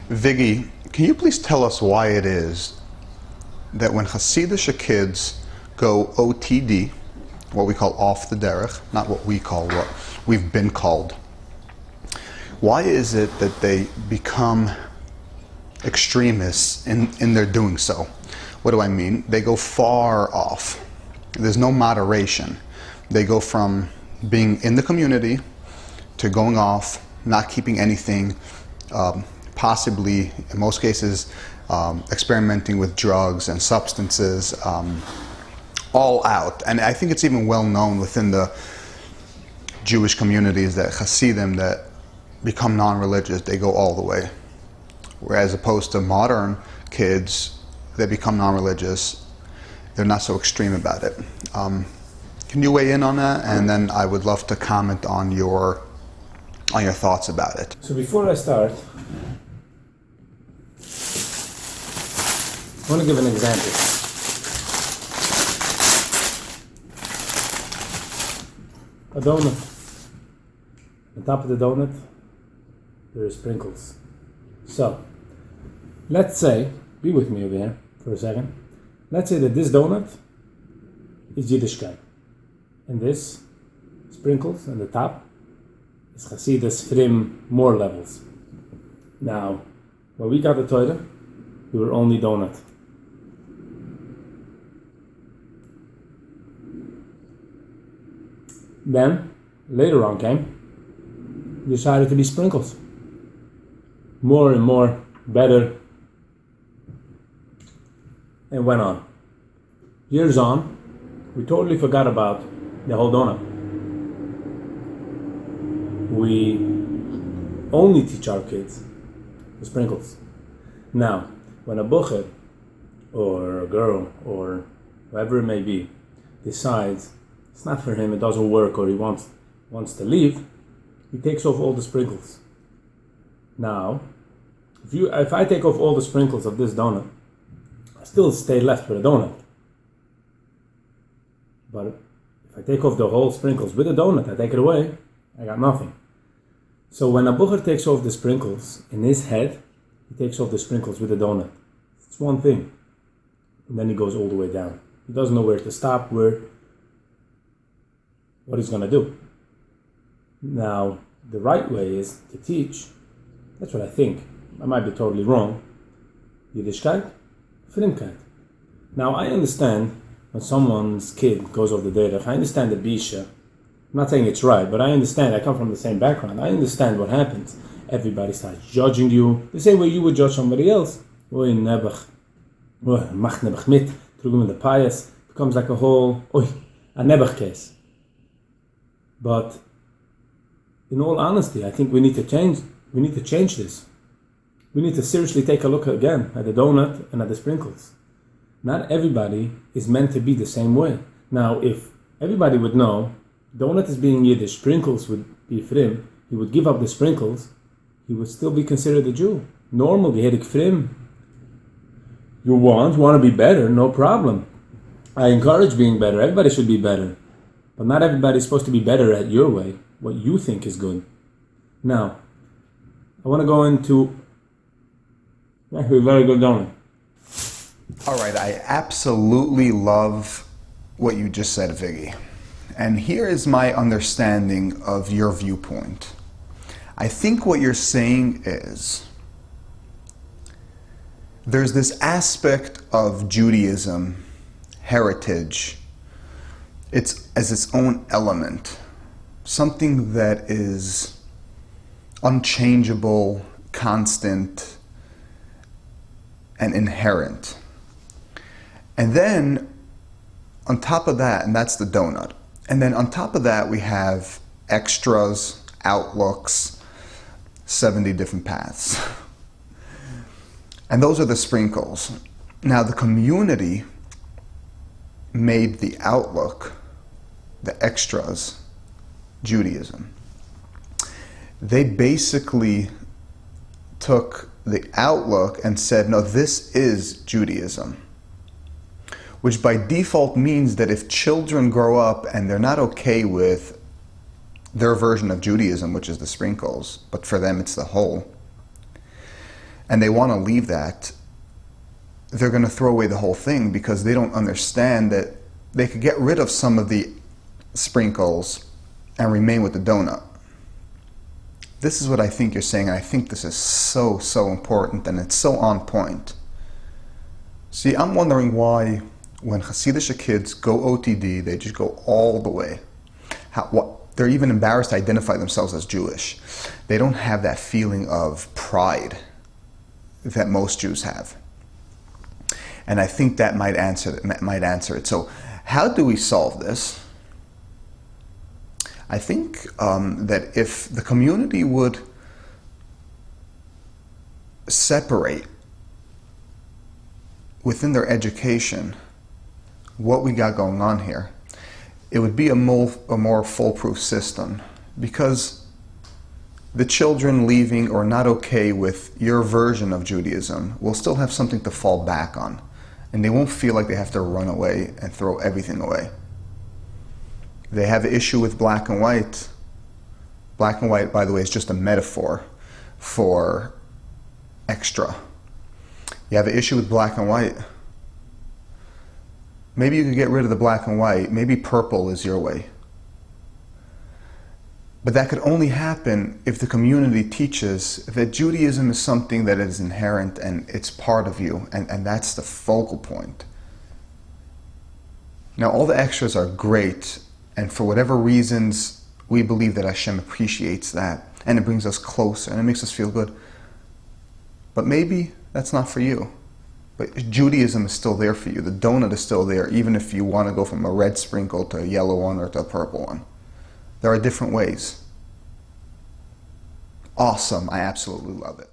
Viggy, can you please tell us why it is that when Hasidic kids go OTD, what we call off the derech, not what we call, what we've been called, why is it that they become extremists in their doing so? What do I mean? They go far off. There's no moderation. They go from being in the community to going off, not keeping anything, possibly, in most cases, experimenting with drugs and substances, all out. And I think it's even well known within the Jewish communities that Hasidim that become non-religious, they go all the way. Whereas opposed to modern kids that become non-religious, they're not so extreme about it. Can you weigh in on that? And then I would love to comment on your thoughts about it. So before I start, I want to give an example. A donut. On top of the donut, there are sprinkles. So, let's say, be with me over here for a second. Let's say that this donut is Yiddishkeit. And this sprinkles on the top is Hasidus Frim more levels. Now, when we got the Torah, we were only donut. Then, later on came, decided to be sprinkles. More and more, better, and went on. Years on, we totally forgot about the whole donut. We only teach our kids the sprinkles. Now, when a bucher or a girl or whoever it may be decides it's not for him, it doesn't work, or he wants to leave, he takes off all the sprinkles. Now, if I take off all the sprinkles of this donut, I still stay left with a donut. But if I take off the whole sprinkles with a donut, I take it away, I got nothing. So when a bucher takes off the sprinkles, in his head, he takes off the sprinkles with a donut. It's one thing. And then he goes all the way down. He doesn't know where to stop, what he's going to do. Now, the right way is to teach, that's what I think, I might be totally wrong, Yiddishkeit, Frimkeit. Now, I understand when someone's kid goes over the derech, I understand the bisha. I'm not saying it's right, but I understand. I come from the same background. I understand what happens. Everybody starts judging you the same way you would judge somebody else. Oy, nebach. Oy, mach nebach mit. Trugum in the pious. Becomes like a whole, a nebach case. But in all honesty, I think we need to change this. We need to seriously take a look again at the donut and at the sprinkles. Not everybody is meant to be the same way. Now, if everybody would know, donut is being Yiddish, sprinkles would be Frim, he would give up the sprinkles, he would still be considered a Jew. Normal, Geherik Frim. You want to be better, no problem. I encourage being better, everybody should be better. But not everybody is supposed to be better at your way, what you think is good. Now, I want to go into a very good donut. All right, I absolutely love what you just said, Viggy. And here is my understanding of your viewpoint. I think what you're saying is there's this aspect of Judaism, heritage, it's as its own element, something that is unchangeable, constant, and inherent. And then on top of that, and that's the donut, and then on top of that we have extras, outlooks, 70 different paths. And those are the sprinkles. Now the community made the outlook, the extras, Judaism. They basically took the outlook and said, no, this is Judaism. Which by default means that if children grow up and they're not okay with their version of Judaism, which is the sprinkles, but for them it's the whole, and they want to leave that, they're going to throw away the whole thing because they don't understand that they could get rid of some of the sprinkles and remain with the donut. This is what I think you're saying, and I think this is so important, and it's so on point. See, I'm wondering why when Hasidic kids go OTD, they just go all the way. They're even embarrassed to identify themselves as Jewish. They don't have that feeling of pride that most Jews have. And I think that might answer it. So how do we solve this? I think that if the community would separate within their education what we got going on here, it would be a more foolproof system, because the children leaving or not okay with your version of Judaism will still have something to fall back on, and they won't feel like they have to run away and throw everything away. They have an issue with black and white. Black and white, by the way, is just a metaphor for extra. You have an issue with black and white. Maybe you could get rid of the black and white. Maybe purple is your way. But that could only happen if the community teaches that Judaism is something that is inherent and it's part of you, and that's the focal point. Now, all the extras are great, and for whatever reasons, we believe that Hashem appreciates that, and it brings us closer, and it makes us feel good. But maybe that's not for you. But Judaism is still there for you. The donut is still there, even if you want to go from a red sprinkle to a yellow one or to a purple one. There are different ways. Awesome. I absolutely love it.